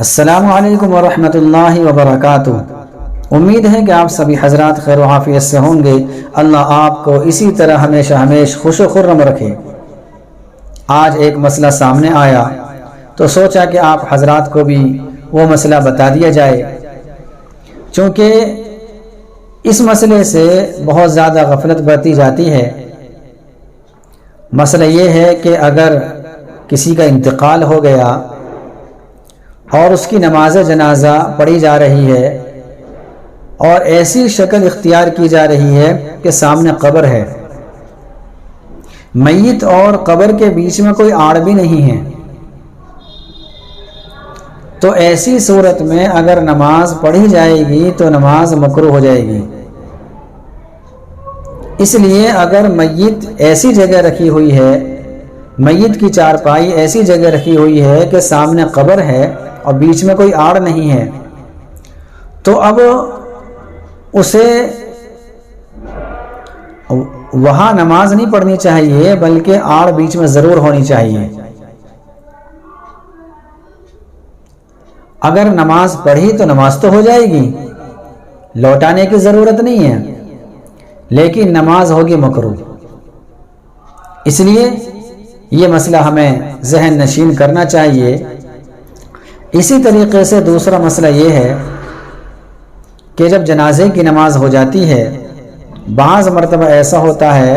السلام علیکم ورحمۃ اللہ وبرکاتہ۔ امید ہے کہ آپ سبھی حضرات خیر و عافیت سے ہوں گے۔ اللہ آپ کو اسی طرح ہمیشہ خوش و خرم رکھے۔ آج ایک مسئلہ سامنے آیا تو سوچا کہ آپ حضرات کو بھی وہ مسئلہ بتا دیا جائے، چونکہ اس مسئلے سے بہت زیادہ غفلت برتی جاتی ہے۔ مسئلہ یہ ہے کہ اگر کسی کا انتقال ہو گیا اور اس کی نماز جنازہ پڑھی جا رہی ہے اور ایسی شکل اختیار کی جا رہی ہے کہ سامنے قبر ہے، میت اور قبر کے بیچ میں کوئی آڑ بھی نہیں ہے، تو ایسی صورت میں اگر نماز پڑھی جائے گی تو نماز مکروہ ہو جائے گی۔ اس لیے اگر میت ایسی جگہ رکھی ہوئی ہے، میت کی چارپائی ایسی جگہ رکھی ہوئی ہے کہ سامنے قبر ہے اور بیچ میں کوئی آڑ نہیں ہے، تو اب اسے وہاں نماز نہیں پڑھنی چاہیے، بلکہ آڑ بیچ میں ضرور ہونی چاہیے۔ اگر نماز پڑھی تو نماز تو ہو جائے گی، لوٹانے کی ضرورت نہیں ہے، لیکن نماز ہوگی مکروہ۔ اس لیے یہ مسئلہ ہمیں ذہن نشین کرنا چاہیے۔ اسی طریقے سے دوسرا مسئلہ یہ ہے کہ جب جنازے کی نماز ہو جاتی ہے، بعض مرتبہ ایسا ہوتا ہے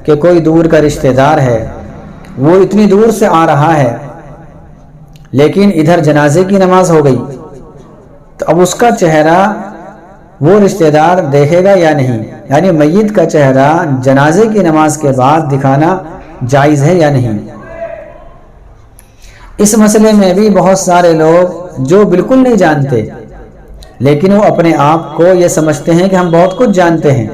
کہ کوئی دور کا رشتہ دار ہے، وہ اتنی دور سے آ رہا ہے لیکن ادھر جنازے کی نماز ہو گئی، تو اب اس کا چہرہ وہ رشتہ دار دیکھے گا یا نہیں، یعنی میت کا چہرہ جنازے کی نماز کے بعد دکھانا جائز ہے یا نہیں۔ اس مسئلے میں بھی بہت سارے لوگ جو بالکل نہیں جانتے، لیکن وہ اپنے آپ کو یہ سمجھتے ہیں کہ ہم بہت کچھ جانتے ہیں،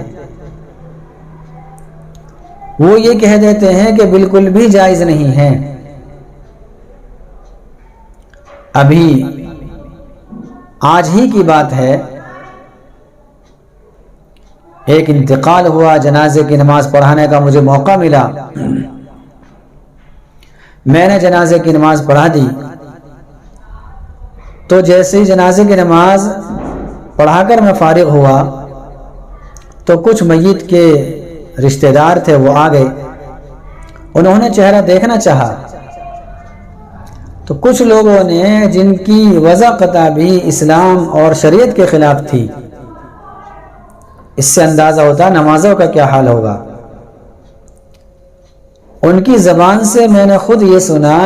وہ یہ کہہ دیتے ہیں کہ بالکل بھی جائز نہیں ہے۔ ابھی آج ہی کی بات ہے، ایک انتقال ہوا، جنازے کی نماز پڑھانے کا مجھے موقع ملا، میں نے جنازے کی نماز پڑھا دی۔ تو جیسے ہی جنازے کی نماز پڑھا کر میں فارغ ہوا تو کچھ میت کے رشتہ دار تھے، وہ آ گئے، انہوں نے چہرہ دیکھنا چاہا، تو کچھ لوگوں نے جن کی وضع قطع بھی اسلام اور شریعت کے خلاف تھی، اس سے اندازہ ہوتا نمازوں کا کیا حال ہوگا۔ ان کی زبان سے میں نے خود یہ سنا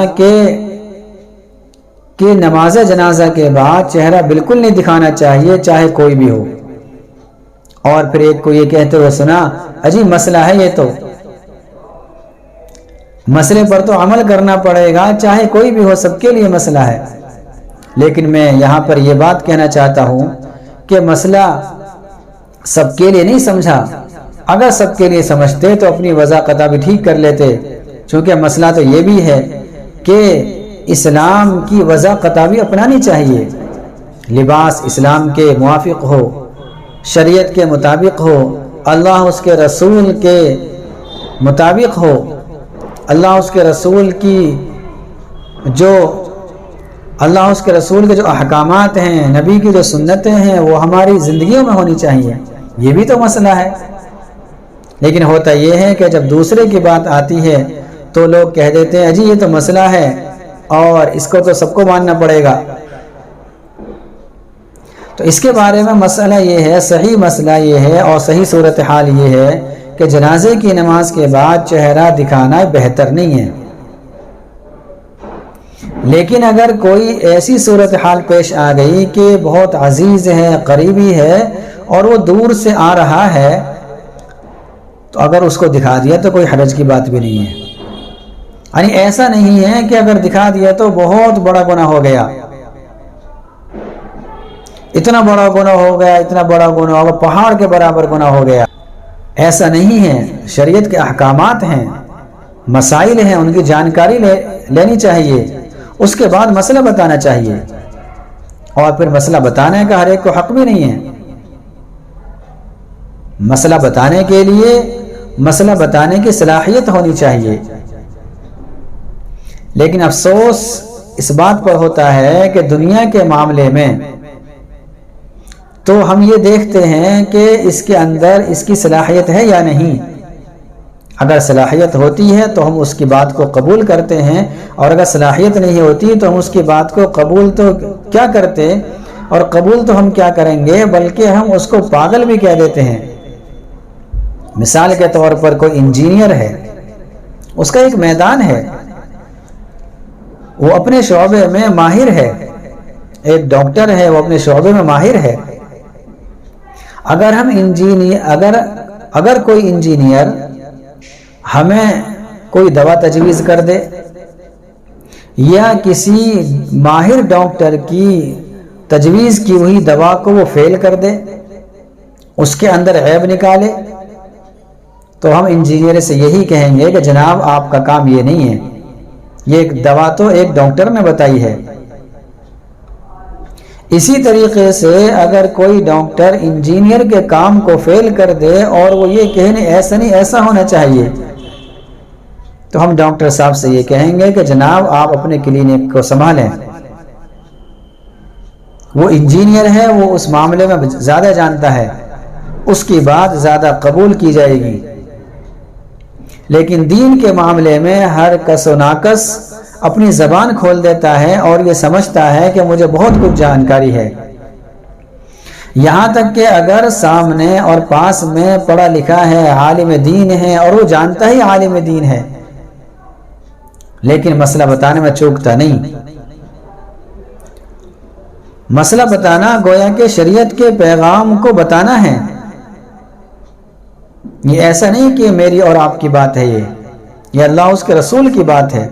کہ نماز جنازہ کے بعد چہرہ بالکل نہیں دکھانا چاہیے، چاہے کوئی بھی ہو۔ اور پھر ایک کو یہ کہتے ہوئے سنا، اجی مسئلہ ہے یہ، تو مسئلے پر تو عمل کرنا پڑے گا، چاہے کوئی بھی ہو، سب کے لیے مسئلہ ہے۔ لیکن میں یہاں پر یہ بات کہنا چاہتا ہوں کہ مسئلہ سب کے لیے نہیں سمجھا، اگر سب کے لیے سمجھتے تو اپنی وضع قطع بھی ٹھیک کر لیتے، چونکہ مسئلہ تو یہ بھی ہے کہ اسلام کی وضع قطع بھی اپنانی چاہیے، لباس اسلام کے موافق ہو، شریعت کے مطابق ہو، اللہ اس کے رسول کے مطابق ہو، اللہ اس کے رسول کے جو احکامات ہیں، نبی کی جو سنتیں ہیں، وہ ہماری زندگیوں میں ہونی چاہیے، یہ بھی تو مسئلہ ہے۔ لیکن ہوتا یہ ہے کہ جب دوسرے کی بات آتی ہے تو لوگ کہہ دیتے ہیں، جی یہ تو مسئلہ ہے اور اس کو تو سب کو ماننا پڑے گا۔ تو اس کے بارے میں مسئلہ یہ ہے، صحیح مسئلہ یہ ہے اور صحیح صورتحال یہ ہے کہ جنازے کی نماز کے بعد چہرہ دکھانا بہتر نہیں ہے۔ لیکن اگر کوئی ایسی صورتحال پیش آ گئی کہ بہت عزیز ہے، قریبی ہے اور وہ دور سے آ رہا ہے، تو اگر اس کو دکھا دیا تو کوئی حرج کی بات بھی نہیں ہے۔ یعنی ایسا نہیں ہے کہ اگر دکھا دیا تو بہت بڑا گناہ ہو گیا، اتنا بڑا گناہ ہو گیا، اتنا بڑا گناہ ہوگا، پہاڑ کے برابر گناہ ہو گیا، ایسا نہیں ہے۔ شریعت کے احکامات ہیں، مسائل ہیں، ان کی جانکاری لینی چاہیے، اس کے بعد مسئلہ بتانا چاہیے، اور پھر مسئلہ بتانے کا ہر ایک کو حق بھی نہیں ہے۔ مسئلہ بتانے کے لیے مسئلہ بتانے کی صلاحیت ہونی چاہیے۔ لیکن افسوس اس بات پر ہوتا ہے کہ دنیا کے معاملے میں تو ہم یہ دیکھتے ہیں کہ اس کے اندر اس کی صلاحیت ہے یا نہیں۔ اگر صلاحیت ہوتی ہے تو ہم اس کی بات کو قبول کرتے ہیں، اور اگر صلاحیت نہیں ہوتی تو ہم اس کی بات کو قبول تو کیا کرتے، اور قبول تو ہم کیا کریں گے بلکہ ہم اس کو پاگل بھی کہہ دیتے ہیں۔ مثال کے طور پر کوئی انجینئر ہے، اس کا ایک میدان ہے، وہ اپنے شعبے میں ماہر ہے، ایک ڈاکٹر ہے وہ اپنے شعبے میں ماہر ہے۔ اگر کوئی انجینئر ہمیں کوئی دوا تجویز کر دے یا کسی ماہر ڈاکٹر کی تجویز کی ہوئی دوا کو وہ فیل کر دے، اس کے اندر عیب نکالے، تو ہم انجینئر سے یہی کہیں گے کہ جناب آپ کا کام یہ نہیں ہے، یہ دوا تو ایک ڈاکٹر نے بتائی ہے۔ اسی طریقے سے اگر کوئی ڈاکٹر انجینئر کے کام کو فیل کر دے اور وہ یہ کہنے ایسا نہیں ایسا ہونا چاہیے، تو ہم ڈاکٹر صاحب سے یہ کہیں گے کہ جناب آپ اپنے کلینک کو سنبھالیں، وہ انجینئر ہے، وہ اس معاملے میں زیادہ جانتا ہے، اس کی بات زیادہ قبول کی جائے گی۔ لیکن دین کے معاملے میں ہر کس و ناکس اپنی زبان کھول دیتا ہے اور یہ سمجھتا ہے کہ مجھے بہت کچھ جانکاری ہے، یہاں تک کہ اگر سامنے اور پاس میں پڑھا لکھا ہے، عالم دین ہے، اور وہ جانتا ہی عالم دین ہے، لیکن مسئلہ بتانے میں چوکتا نہیں۔ مسئلہ بتانا گویا کہ شریعت کے پیغام کو بتانا ہے، یہ ایسا نہیں کہ میری اور آپ کی بات ہے، یہ اللہ اس کے رسول کی بات ہے۔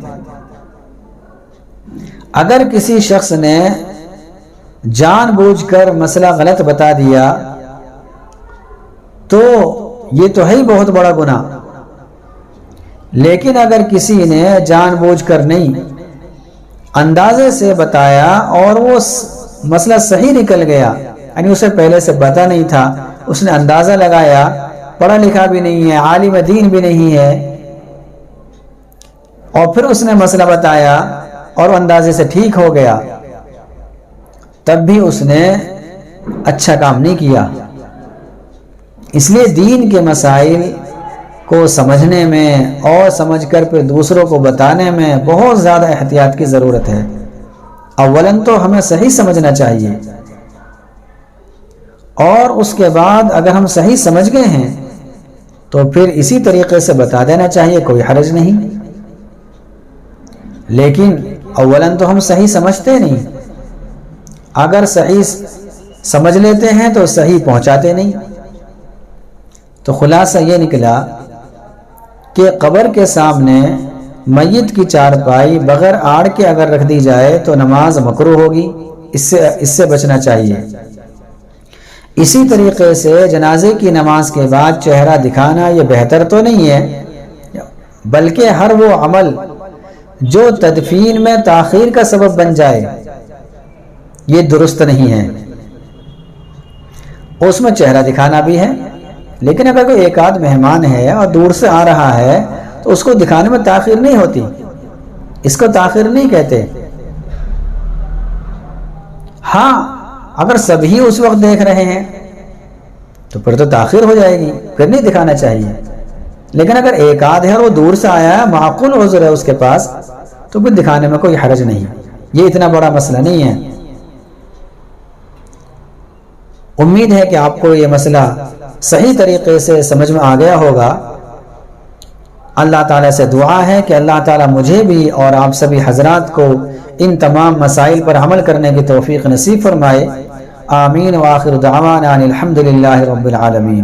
اگر کسی شخص نے جان بوجھ کر مسئلہ غلط بتا دیا تو یہ تو ہے ہی بہت بڑا گناہ، لیکن اگر کسی نے جان بوجھ کر نہیں، اندازے سے بتایا اور وہ مسئلہ صحیح نکل گیا، یعنی اسے پہلے سے پتہ نہیں تھا، اس نے اندازہ لگایا، پڑھا لکھا بھی نہیں ہے، عالم دین بھی نہیں ہے، اور پھر اس نے مسئلہ بتایا اور اندازے سے ٹھیک ہو گیا، تب بھی اس نے اچھا کام نہیں کیا۔ اس لیے دین کے مسائل کو سمجھنے میں اور سمجھ کر پھر دوسروں کو بتانے میں بہت زیادہ احتیاط کی ضرورت ہے۔ اولاً تو ہمیں صحیح سمجھنا چاہیے، اور اس کے بعد اگر ہم صحیح سمجھ گئے ہیں تو پھر اسی طریقے سے بتا دینا چاہیے، کوئی حرج نہیں۔ لیکن اولاً تو ہم صحیح سمجھتے نہیں، اگر صحیح سمجھ لیتے ہیں تو صحیح پہنچاتے نہیں۔ تو خلاصہ یہ نکلا کہ قبر کے سامنے میت کی چارپائی بغیر آڑ کے اگر رکھ دی جائے تو نماز مکروہ ہوگی، اس سے بچنا چاہیے۔ اسی طریقے سے جنازے کی نماز کے بعد چہرہ دکھانا یہ بہتر تو نہیں ہے، بلکہ ہر وہ عمل جو تدفین میں تاخیر کا سبب بن جائے یہ درست نہیں ہے، اس میں چہرہ دکھانا بھی ہے، لیکن اگر کوئی ایک آدھ مہمان ہے اور دور سے آ رہا ہے تو اس کو دکھانے میں تاخیر نہیں ہوتی، اس کو تاخیر نہیں کہتے۔ ہاں اگر سبھی اس وقت دیکھ رہے ہیں تو پھر تو تاخیر ہو جائے گی، پھر نہیں دکھانا چاہیے۔ لیکن اگر ایک آدھ ہے اور وہ دور سے آیا ہے، معقول عذر ہے اس کے پاس، تو پھر دکھانے میں کوئی حرج نہیں، یہ اتنا بڑا مسئلہ نہیں ہے۔ امید ہے کہ آپ کو یہ مسئلہ صحیح طریقے سے سمجھ میں آ گیا ہوگا۔ اللہ تعالیٰ سے دعا ہے کہ اللہ تعالیٰ مجھے بھی اور آپ سبھی حضرات کو ان تمام مسائل پر عمل کرنے کی توفیق نصیب فرمائے۔ آمین وآخر دعوانا الحمدللہ رب العالمین۔